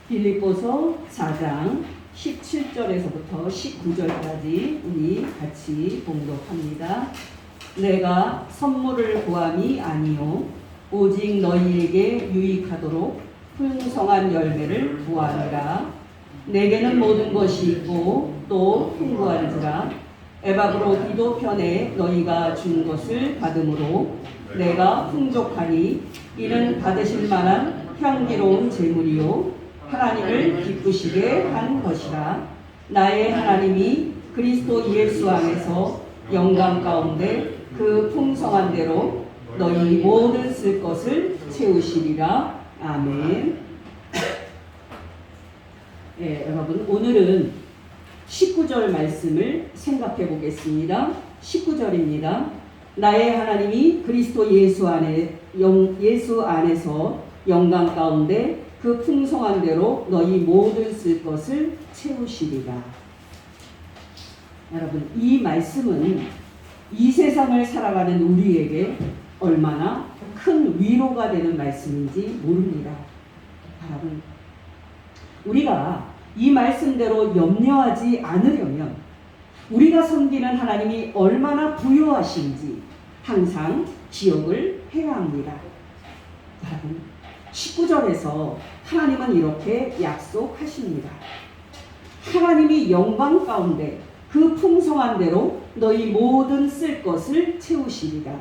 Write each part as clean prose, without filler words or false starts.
빌립보서 4장 17절에서부터 19절까지 우리 같이 봉독합니다. 내가 선물을 구함이 아니요 오직 너희에게 유익하도록 풍성한 열매를 구하노라. 내게는 모든 것이 있고 또 풍부한지라. 에바브로디도 편에 너희가 준 것을 받음으로 내가 풍족하니 이는 받으실 만한 향기로운 제물이요 하나님을 기쁘시게 한 것이라. 나의 하나님이 그리스도 예수 안에서 영광 가운데 그 풍성한 대로 너희 모든 쓸 것을 채우시리라. 아멘. 네, 여러분 오늘은 19절 말씀을 생각해 보겠습니다. 19절입니다. 나의 하나님이 그리스도 예수 안에서 영광 가운데 그 풍성한 대로 너희 모든 쓸 것을 채우시리라. 여러분 이 말씀은 이 세상을 살아가는 우리에게 얼마나 큰 위로가 되는 말씀인지 모릅니다. 여러분 우리가 이 말씀대로 염려하지 않으려면 우리가 섬기는 하나님이 얼마나 부유하신지 항상 기억을 해야 합니다. 여러분 19절에서 하나님은 이렇게 약속하십니다. 하나님이 영광 가운데 그 풍성한 대로 너희 모든 쓸 것을 채우시리라.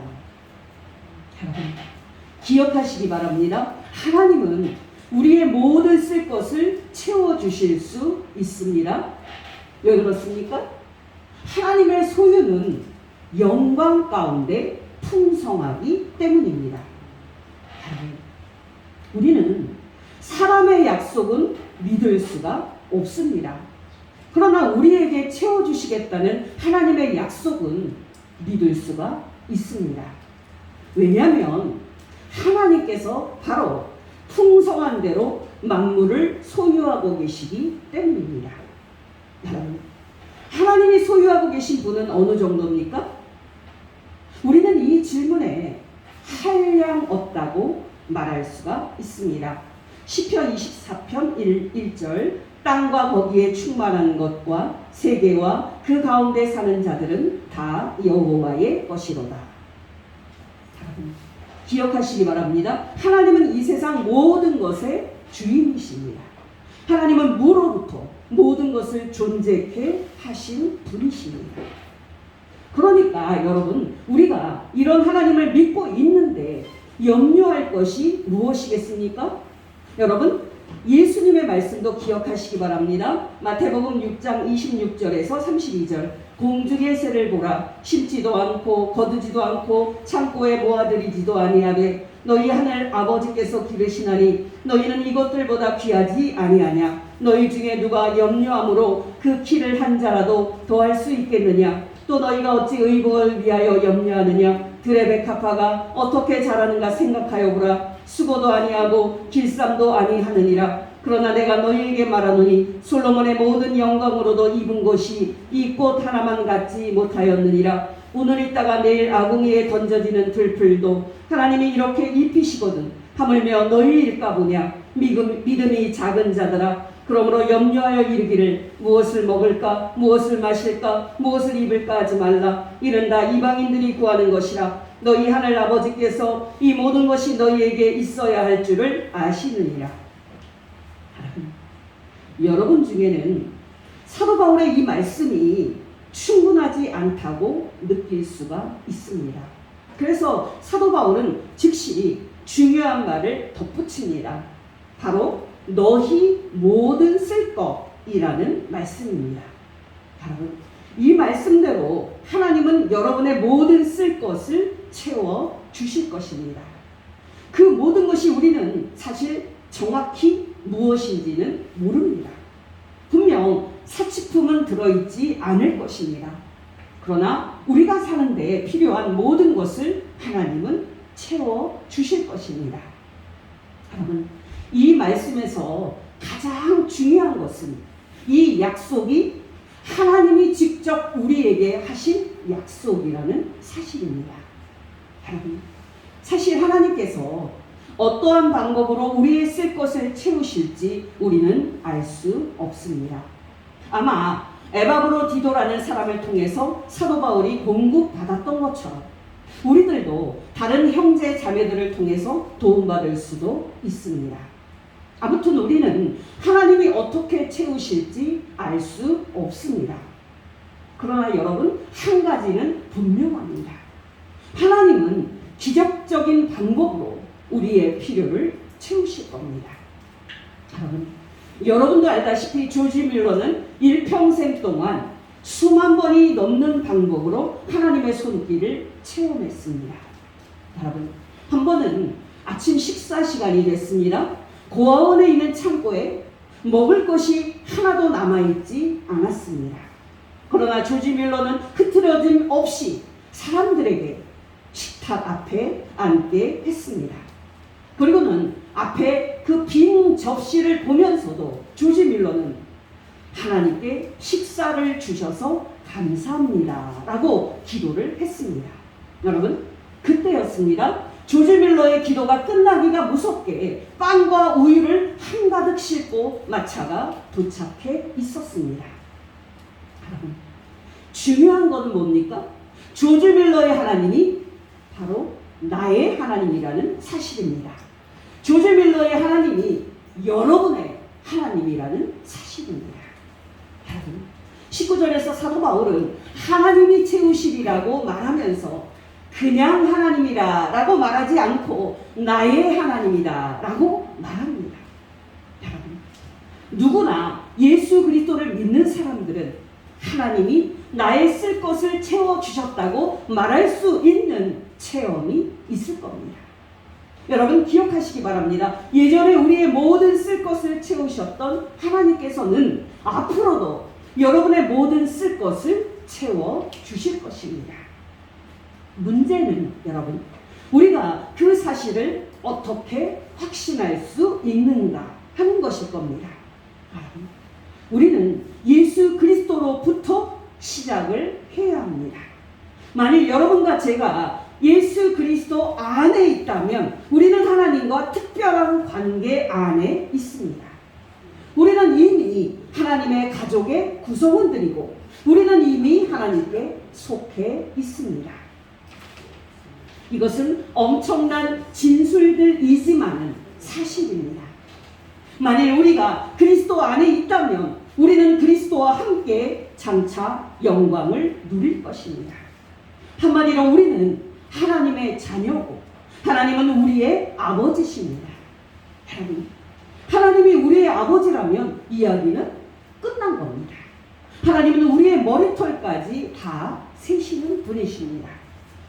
여러분 기억하시기 바랍니다. 하나님은 우리의 모든 쓸 것을 채워주실 수 있습니다. 왜 그렇습니까? 하나님의 소유는 영광 가운데 풍성하기 때문입니다. 우리는 사람의 약속은 믿을 수가 없습니다. 그러나 우리에게 채워주시겠다는 하나님의 약속은 믿을 수가 있습니다. 왜냐하면 하나님께서 바로 풍성한 대로 만물을 소유하고 계시기 때문입니다. 여러분, 하나님이 소유하고 계신 분은 어느 정도입니까? 우리는 이 질문에 한량 없다고 말할 수가 있습니다. 시편 24편 1절 땅과 거기에 충만한 것과 세계와 그 가운데 사는 자들은 다 여호와의 것이로다. 기억하시기 바랍니다. 하나님은 이 세상 모든 것의 주인이십니다. 하나님은 무로부터 모든 것을 존재케 하신 분이십니다. 그러니까 여러분 우리가 이런 하나님을 믿고 있는데 염려할 것이 무엇이겠습니까? 여러분 예수님의 말씀도 기억하시기 바랍니다. 마태복음 6장 26절에서 32절 공중의 새를 보라. 심지도 않고 거두지도 않고 창고에 모아들이지도 아니하되 너희 하늘 아버지께서 기르시나니 너희는 이것들보다 귀하지 아니하냐. 너희 중에 누가 염려함으로 그 키를 한 자라도 더할 수 있겠느냐. 또 너희가 어찌 의복을 위하여 염려하느냐. 들의 백합화가 어떻게 자라는가 생각하여 보라. 수고도 아니하고 길쌈도 아니하느니라. 그러나 내가 너희에게 말하노니 솔로몬의 모든 영광으로도 입은 것이 이 꽃 하나만 갖지 못하였느니라. 오늘 있다가 내일 아궁이에 던져지는 들풀도 하나님이 이렇게 입히시거든 하물며 너희일까 보냐. 믿음이 작은 자들아 그러므로 염려하여 이르기를 무엇을 먹을까 무엇을 마실까 무엇을 입을까 하지 말라. 이는 다 이방인들이 구하는 것이라. 너희 하늘 아버지께서 이 모든 것이 너희에게 있어야 할 줄을 아시느니라. 여러분 중에는 사도 바울의 이 말씀이 충분하지 않다고 느낄 수가 있습니다. 그래서 사도 바울은 즉시 중요한 말을 덧붙입니다. 바로 너희 모든 쓸 것이라는 말씀입니다. 여러분 이 말씀대로 하나님은 여러분의 모든 쓸 것을 채워 주실 것입니다. 그 모든 것이 우리는 사실 정확히 무엇인지는 모릅니다. 분명 사치품은 들어있지 않을 것입니다. 그러나 우리가 사는데 필요한 모든 것을 하나님은 채워 주실 것입니다. 여러분 이 말씀에서 가장 중요한 것은 이 약속이 하나님이 직접 우리에게 하신 약속이라는 사실입니다. 여러분 사실 하나님께서 어떠한 방법으로 우리의 쓸 것을 채우실지 우리는 알 수 없습니다. 아마 에바브로디도라는 사람을 통해서 사도 바울이 공급받았던 것처럼 우리들도 다른 형제 자매들을 통해서 도움받을 수도 있습니다. 아무튼 우리는 하나님이 어떻게 채우실지 알 수 없습니다. 그러나 여러분, 한 가지는 분명합니다. 하나님은 기적적인 방법으로 우리의 필요를 채우실 겁니다. 여러분도 알다시피 조지 밀러는 일평생 동안 수만 번이 넘는 방법으로 하나님의 손길을 체험했습니다. 여러분, 한 번은 아침 식사 시간이 됐습니다. 고아원에 있는 창고에 먹을 것이 하나도 남아있지 않았습니다. 그러나 조지 밀러는 흐트러짐 없이 사람들에게 식탁 앞에 앉게 했습니다. 그리고는 앞에 그 빈 접시를 보면서도 조지 밀러는 하나님께 식사를 주셔서 감사합니다 라고 기도를 했습니다. 여러분, 그때였습니다. 조지 밀러의 기도가 끝나기가 무섭게 빵과 우유를 한가득 싣고 마차가 도착해 있었습니다. 여러분, 중요한 것은 뭡니까? 조지 밀러의 하나님이 바로 나의 하나님이라는 사실입니다. 조지 밀러의 하나님이 여러분의 하나님이라는 사실입니다. 여러분, 19절에서 사도 바울은 하나님이 채우시리라고 말하면서 그냥 하나님이라 라고 말하지 않고 나의 하나님이다 라고 말합니다. 여러분, 누구나 예수 그리스도를 믿는 사람들은 하나님이 나의 쓸 것을 채워주셨다고 말할 수 있는 체험이 있을 겁니다. 여러분, 기억하시기 바랍니다. 예전에 우리의 모든 쓸 것을 채우셨던 하나님께서는 앞으로도 여러분의 모든 쓸 것을 채워주실 것입니다. 문제는 여러분, 우리가 그 사실을 어떻게 확신할 수 있는가 하는 것일 겁니다. 우리는 예수 그리스도로부터 시작을 해야 합니다. 만일 여러분과 제가 예수 그리스도 안에 있다면 우리는 하나님과 특별한 관계 안에 있습니다. 우리는 이미 하나님의 가족의 구성원들이고 우리는 이미 하나님께 속해 있습니다. 이것은 엄청난 진술들이지만은 사실입니다. 만일 우리가 그리스도 안에 있다면 우리는 그리스도와 함께 장차 영광을 누릴 것입니다. 한마디로 우리는 하나님의 자녀고 하나님은 우리의 아버지십니다. 여러분, 하나님이 우리의 아버지라면 이야기는 끝난 겁니다. 하나님은 우리의 머리털까지 다 세시는 분이십니다.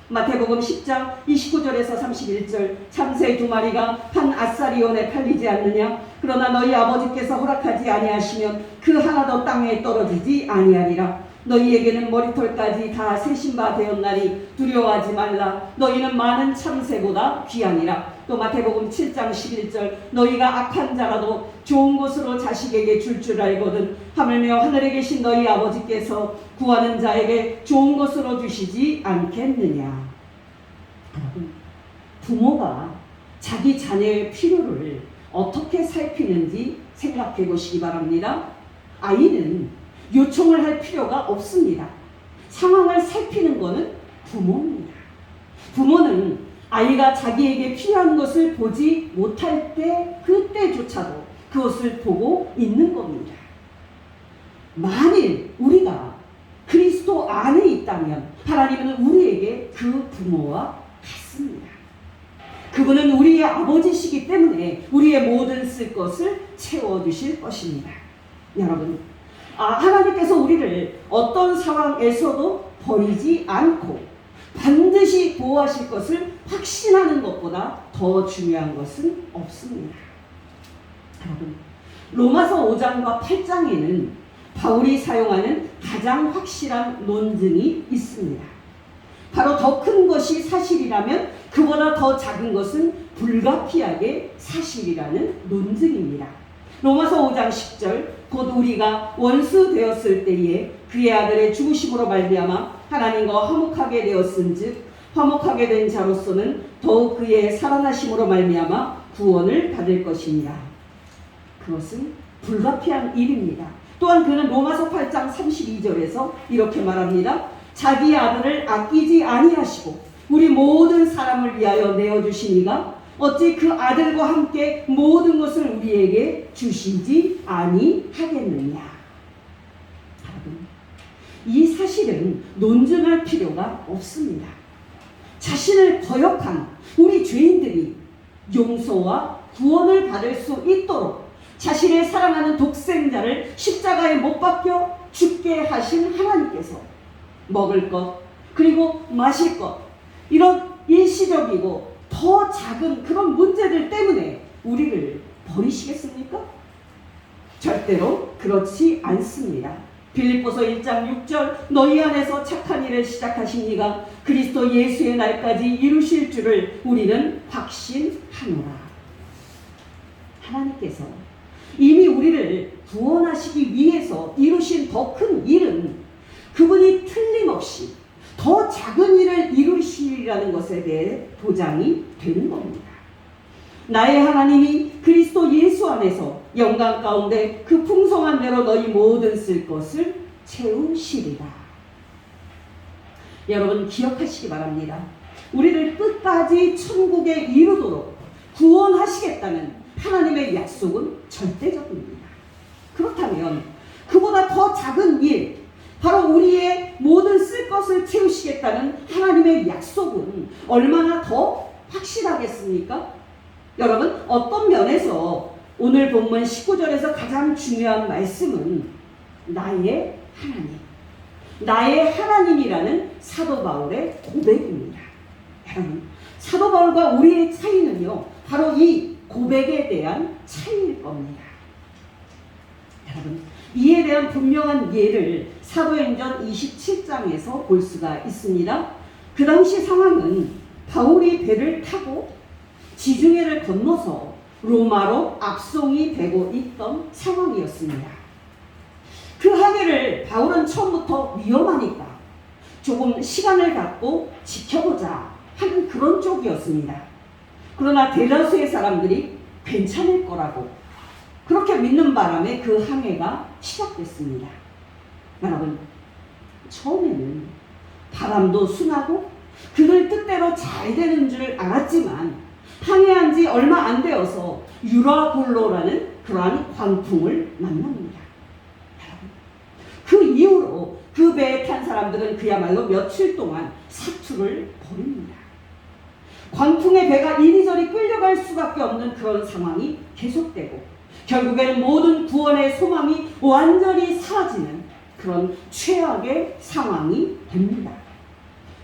마태복음 10장 29절에서 31절, 참새 2마리가 한 아사리온에 팔리지 않느냐? 그러나 너희 아버지께서 허락하지 아니하시면 그 하나도 땅에 떨어지지 아니하리라. 너희에게는 머리털까지 다 세신 바 되었나니 두려워하지 말라. 너희는 많은 참새보다 귀하니라. 또 마태복음 7장 11절, 너희가 악한 자라도 좋은 것으로 자식에게 줄 알거든 하물며 하늘에 계신 너희 아버지께서 구하는 자에게 좋은 것으로 주시지 않겠느냐. 여러분, 부모가 자기 자녀의 필요를 어떻게 살피는지 생각해 보시기 바랍니다. 아이는 요청을 할 필요가 없습니다. 상황을 살피는 것은 부모입니다. 부모는 아이가 자기에게 필요한 것을 보지 못할 때 그때조차도 그것을 보고 있는 겁니다. 만일 우리가 그리스도 안에 있다면 하나님은 우리에게 그 부모와 같습니다. 그분은 우리의 아버지시기 때문에 우리의 모든 쓸 것을 채워주실 것입니다. 여러분, 하나님께서 우리를 어떤 상황에서도 버리지 않고 반드시 보호하실 것을 확신하는 것보다 더 중요한 것은 없습니다. 여러분, 로마서 5장과 8장에는 바울이 사용하는 가장 확실한 논증이 있습니다. 바로 더 큰 것이 사실이라면 그보다 더 작은 것은 불가피하게 사실이라는 논증입니다. 로마서 5장 10절, 곧 우리가 원수 되었을 때에 그의 아들의 죽으심으로 말미암아 하나님과 화목하게 되었은즉 화목하게 된 자로서는 더욱 그의 살아나심으로 말미암아 구원을 받을 것입니다. 그것은 불가피한 일입니다. 또한 그는 로마서 8장 32절에서 이렇게 말합니다. 자기 아들을 아끼지 아니하시고 우리 모든 사람을 위하여 내어주시니가 어찌 그 아들과 함께 모든 것을 우리에게 주시지 아니하겠느냐. 여러분, 이 사실은 논증할 필요가 없습니다. 자신을 거역한 우리 죄인들이 용서와 구원을 받을 수 있도록 자신의 사랑하는 독생자를 십자가에 못 박혀 죽게 하신 하나님께서 먹을 것 그리고 마실 것 이런 일시적이고 더 작은 그런 문제들 때문에 우리를 버리시겠습니까? 절대로 그렇지 않습니다. 빌립보서 1장 6절 너희 안에서 착한 일을 시작하신 이가 그리스도 예수의 날까지 이루실 줄을 우리는 확신하노라. 하나님께서 이미 우리를 구원하시기 위해서 이루신 더 큰 일은 그분이 틀림없이 더 작은 일을 이루시리라는 것에 대해 보장이 되는 겁니다. 나의 하나님이 그리스도 예수 안에서 영광 가운데 그 풍성한 대로 너희 모든 쓸 것을 채우시리라. 여러분 기억하시기 바랍니다. 우리를 끝까지 천국에 이르도록 구원하시겠다는 하나님의 약속은 절대적입니다. 그렇다면 그보다 더 작은 일, 바로 우리의 모든 쓸 것을 채우시겠다는 하나님의 약속은 얼마나 더 확실하겠습니까? 여러분, 어떤 면에서 오늘 본문 19절에서 가장 중요한 말씀은 나의 하나님, 나의 하나님이라는 사도 바울의 고백입니다. 여러분, 사도 바울과 우리의 차이는요, 바로 이 고백에 대한 차이일 겁니다. 여러분, 이에 대한 분명한 예를 사도행전 27장에서 볼 수가 있습니다. 그 당시 상황은 바울이 배를 타고 지중해를 건너서 로마로 압송이 되고 있던 상황이었습니다. 그 항해를 바울은 처음부터 위험하니까 조금 시간을 갖고 지켜보자 하는 그런 쪽이었습니다. 그러나 대다수의 사람들이 괜찮을 거라고 그렇게 믿는 바람에 그 항해가 시작됐습니다. 여러분, 처음에는 바람도 순하고 그들 뜻대로 잘 되는 줄 알았지만 항해한 지 얼마 안 되어서 유라굴로라는 그러한 광풍을 만납니다. 그 이후로 그 배에 탄 사람들은 그야말로 며칠 동안 사투를 벌입니다. 광풍의 배가 이리저리 끌려갈 수밖에 없는 그런 상황이 계속되고 결국에는 모든 구원의 소망이 완전히 사라지는 그런 최악의 상황이 됩니다.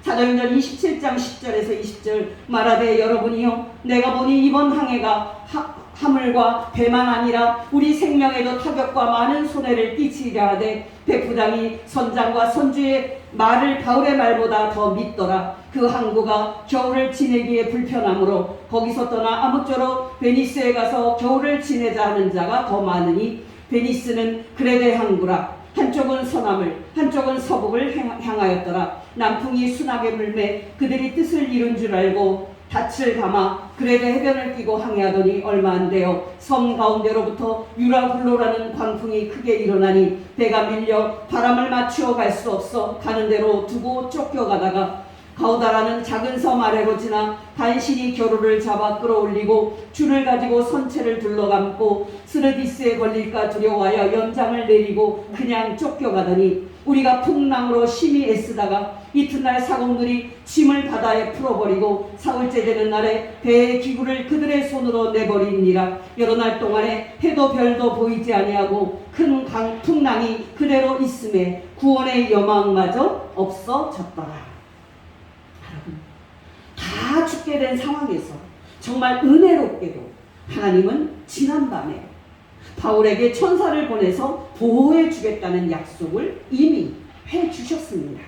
사도행전 27장 10절에서 20절 말하되 여러분이요 내가 보니 이번 항해가 하물과 배만 아니라 우리 생명에도 타격과 많은 손해를 끼치리라 하되 백부장이 선장과 선주의 말을 바울의 말보다 더 믿더라. 그 항구가 겨울을 지내기에 불편하므로 거기서 떠나 아무쪼록 베니스에 가서 겨울을 지내자 하는 자가 더 많으니 베니스는 그레데 항구라. 한쪽은 서남을 한쪽은 서북을 향하였더라. 남풍이 순하게 불매 그들이 뜻을 이룬 줄 알고 닻을 감아 그레데 해변을 끼고 항해하더니 얼마 안 되어 섬 가운데로부터 유라굴로라는 광풍이 크게 일어나니 배가 밀려 바람을 맞추어 갈 수 없어 가는 대로 두고 쫓겨가다가 가우다라는 작은 섬 아래로 지나 간신히 겨루를 잡아 끌어올리고 줄을 가지고 선체를 둘러감고 스르디스에 걸릴까 두려워하여 연장을 내리고 그냥 쫓겨가더니 우리가 풍랑으로 심히 애쓰다가 이튿날 사공들이 짐을 바다에 풀어버리고 사흘째 되는 날에 배의 기구를 그들의 손으로 내버리니라. 여러 날 동안에 해도 별도 보이지 아니하고 큰 풍랑이 그대로 있음에 구원의 여망마저 없어졌더라. 다 죽게 된 상황에서 정말 은혜롭게도 하나님은 지난밤에 바울에게 천사를 보내서 보호해 주겠다는 약속을 이미 해 주셨습니다.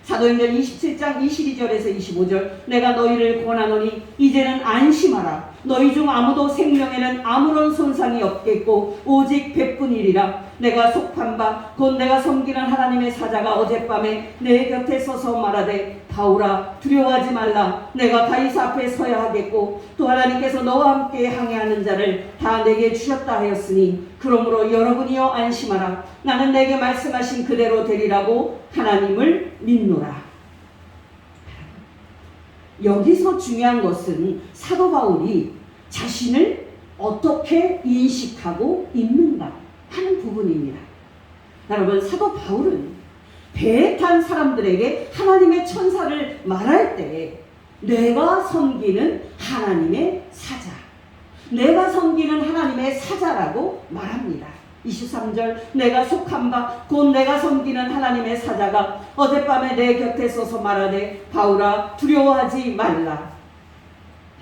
사도행전 27장 22절에서 25절 내가 너희를 권하노니 이제는 안심하라. 너희 중 아무도 생명에는 아무런 손상이 없겠고 오직 백분이리라. 내가 속한 바 곧 내가 섬기는 하나님의 사자가 어젯밤에 내 곁에 서서 말하되 바울아 두려워하지 말라. 내가 가이사 앞에 서야 하겠고 또 하나님께서 너와 함께 항해하는 자를 다 내게 주셨다 하였으니 그러므로 여러분이여 안심하라. 나는 내게 말씀하신 그대로 되리라고 하나님을 믿노라. 여기서 중요한 것은 사도 바울이 자신을 어떻게 인식하고 있는가 하는 부분입니다. 여러분, 사도 바울은 배에 탄 사람들에게 하나님의 천사를 말할 때 내가 섬기는 하나님의 사자, 내가 섬기는 하나님의 사자라고 말합니다. 23절 내가 속한 바 곧 내가 섬기는 하나님의 사자가 어젯밤에 내 곁에 서서 말하되 바울아 두려워하지 말라.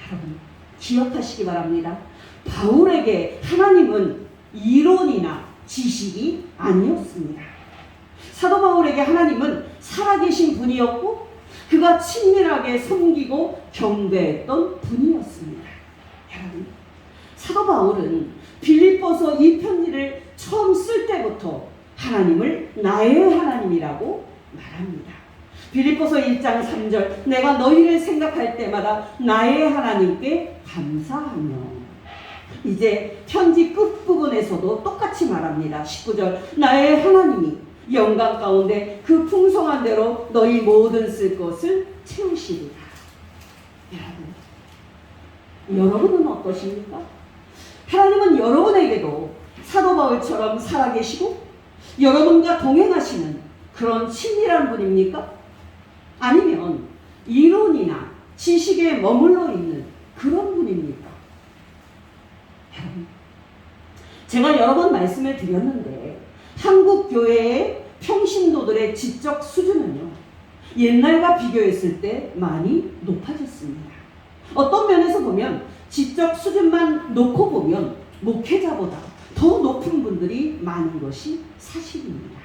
여러분 기억하시기 바랍니다. 바울에게 하나님은 이론이나 지식이 아니었습니다. 사도 바울에게 하나님은 살아계신 분이었고 그가 친밀하게 섬기고 경배했던 분이었습니다. 여러분 사도 바울은 빌립보서 이 편지를 처음 쓸 때부터 하나님을 나의 하나님이라고 말합니다. 빌립보서 1장 3절 내가 너희를 생각할 때마다 나의 하나님께 감사하며. 이제 편지 끝부분에서도 똑같이 말합니다. 19절 나의 하나님이 영광 가운데 그 풍성한 대로 너희 모든 쓸 것을 채우시리라. 여러분은 어떠십니까? 하나님은 여러분에게도 사도 바울처럼 살아계시고 여러분과 동행하시는 그런 친밀한 분입니까? 아니면 이론이나 지식에 머물러 있는 그런 분입니까? 제가 여러 번 말씀을 드렸는데 한국 교회의 평신도들의 지적 수준은요 옛날과 비교했을 때 많이 높아졌습니다. 어떤 면에서 보면 지적 수준만 놓고 보면 목회자보다 더 높은 분들이 많은 것이 사실입니다.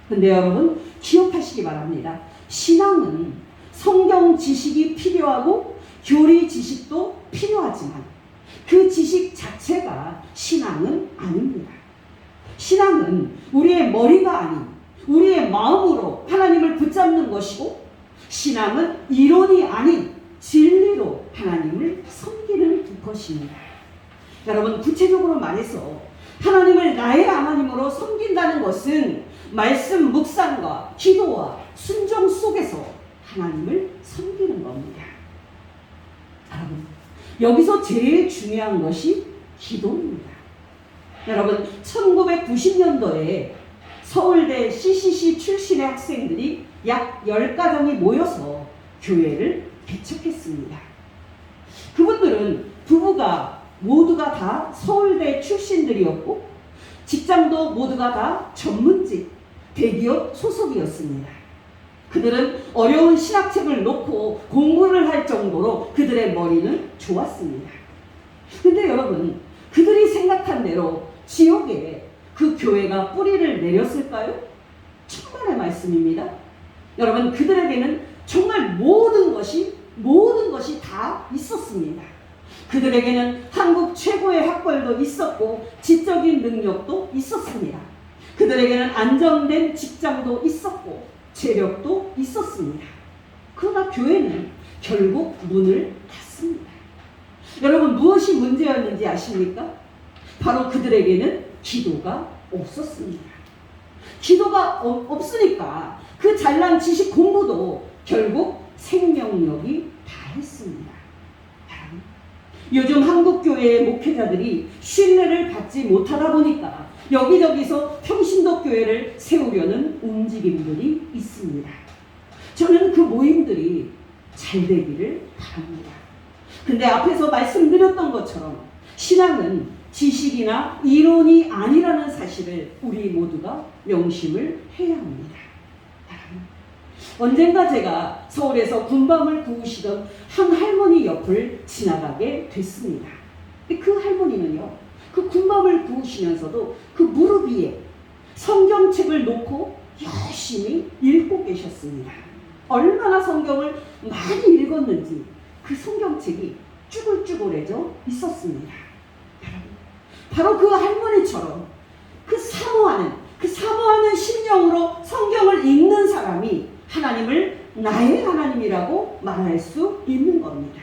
근데 여러분 기억하시기 바랍니다. 신앙은 성경 지식이 필요하고 교리 지식도 필요하지만 그 지식 자체가 신앙은 아닙니다. 신앙은 우리의 머리가 아닌 우리의 마음으로 하나님을 붙잡는 것이고 신앙은 이론이 아닌 진리로 하나님을 섬기는 것입니다. 여러분 구체적으로 말해서 하나님을 나의 하나님으로 섬긴다는 것은 말씀 묵상과 기도와 순종 속에서 하나님을 섬기는 겁니다. 여러분 여기서 제일 중요한 것이 기도입니다. 여러분 1990년도에 서울대 CCC 출신의 학생들이 약 10가정이 모여서 교회를 개척했습니다. 그분들은 부부가 모두가 다 서울대 출신들이었고 직장도 모두가 다 전문직 대기업 소속이었습니다. 그들은 어려운 신학책을 놓고 공부를 할 정도로 그들의 머리는 좋았습니다. 근데 여러분 그들이 생각한 대로 지역에 그 교회가 뿌리를 내렸을까요? 천만의 말씀입니다. 여러분 그들에게는 정말 모든 것이 다 있었습니다. 그들에게는 한국 최고의 학벌도 있었고 지적인 능력도 있었습니다. 그들에게는 안정된 직장도 있었고 재력도 있었습니다. 그러나 교회는 결국 문을 닫습니다. 여러분 무엇이 문제였는지 아십니까? 바로 그들에게는 기도가 없었습니다. 기도가 없으니까 그 잘난 지식 공부도 결국 생명력이 다했습니다. 요즘 한국교회의 목회자들이 신뢰를 받지 못하다 보니까 여기저기서 평신도 교회를 세우려는 움직임들이 있습니다. 저는 그 모임들이 잘 되기를 바랍니다. 근데 앞에서 말씀드렸던 것처럼 신앙은 지식이나 이론이 아니라는 사실을 우리 모두가 명심을 해야 합니다. 언젠가 제가 서울에서 군밤을 구우시던 한 할머니 옆을 지나가게 됐습니다. 그 할머니는요, 그 군밤을 구우시면서도 그 무릎 위에 성경책을 놓고 열심히 읽고 계셨습니다. 얼마나 성경을 많이 읽었는지 그 성경책이 쭈글쭈글해져 있었습니다. 바로 그 할머니처럼 그 사모하는 심령으로 성경을 읽는 사람이 하나님을 나의 하나님이라고 말할 수 있는 겁니다.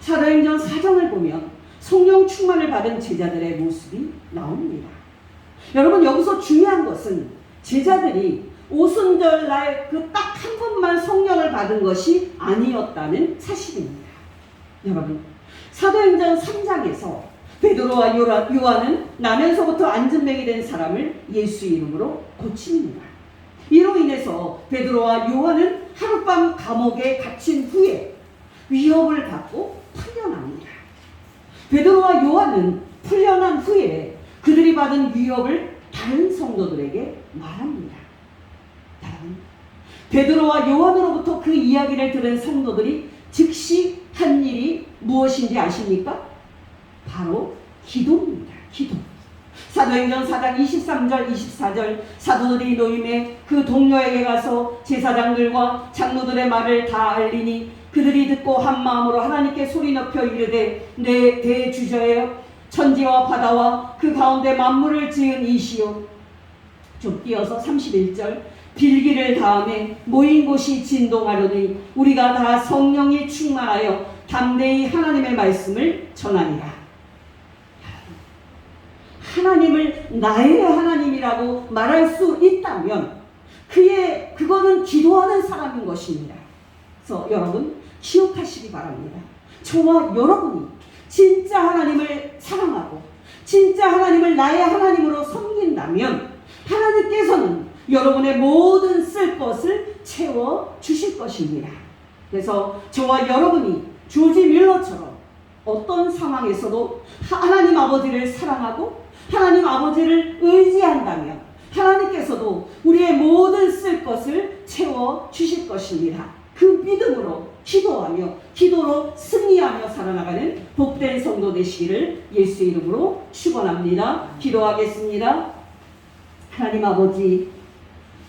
사도행전 4장을 보면 성령 충만을 받은 제자들의 모습이 나옵니다. 여러분, 여기서 중요한 것은 제자들이 오순절날 그 딱 한 번만 성령을 받은 것이 아니었다는 사실입니다. 여러분, 사도행전 3장에서 베드로와 요한은 나면서부터 안진뱅이 된 사람을 예수 이름으로 고칩니다. 이로 인해서 베드로와 요한은 하룻밤 감옥에 갇힌 후에 위협을 받고 풀려납니다. 베드로와 요한은 풀려난 후에 그들이 받은 위협을 다른 성도들에게 말합니다. 베드로와 요한으로부터 그 이야기를 들은 성도들이 즉시 한 일이 무엇인지 아십니까? 바로 기도입니다. 기도. 사도행전 4장 23절 24절 사도들이 노임에 그 동료에게 가서 제사장들과 장로들의 말을 다 알리니 그들이 듣고 한 마음으로 하나님께 소리 높여 이르되 내 대주저여 천지와 바다와 그 가운데 만물을 지은 이시요. 좀 띄어서 31절 빌기를 다음에 모인 곳이 진동하려니 우리가 다 성령이 충만하여 담대히 하나님의 말씀을 전하니라. 하나님을 나의 하나님이라고 말할 수 있다면 그거는 기도하는 사람인 것입니다. 그래서 여러분 기억하시기 바랍니다. 저와 여러분이 진짜 하나님을 사랑하고 진짜 하나님을 나의 하나님으로 섬긴다면 하나님께서는 여러분의 모든 쓸 것을 채워 주실 것입니다. 그래서 저와 여러분이 조지 밀러처럼 어떤 상황에서도 하나님 아버지를 사랑하고 하나님 아버지를 의지한다면 하나님께서도 우리의 모든 쓸 것을 채워 주실 것입니다. 그 믿음으로 기도하며 기도로 승리하며 살아나가는 복된 성도 되시기를 예수 이름으로 축원합니다. 기도하겠습니다. 하나님 아버지,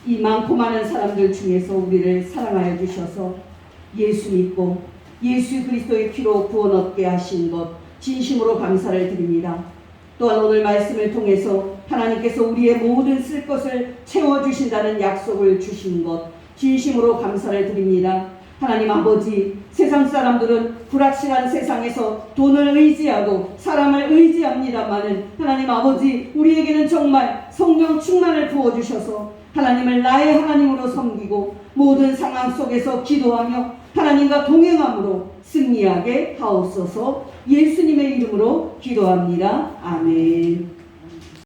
이 많고 많은 사람들 중에서 우리를 사랑하여 주셔서 예수 믿고 예수 그리스도의 피로 구원 얻게 하신 것 진심으로 감사를 드립니다. 또한 오늘 말씀을 통해서 하나님께서 우리의 모든 쓸 것을 채워주신다는 약속을 주신 것 진심으로 감사를 드립니다. 하나님 아버지, 세상 사람들은 불확실한 세상에서 돈을 의지하고 사람을 의지합니다마는 하나님 아버지, 우리에게는 정말 성령 충만을 부어주셔서 하나님을 나의 하나님으로 섬기고 모든 상황 속에서 기도하며 하나님과 동행함으로 승리하게 하옵소서. 예수님의 이름으로 기도합니다. 아멘.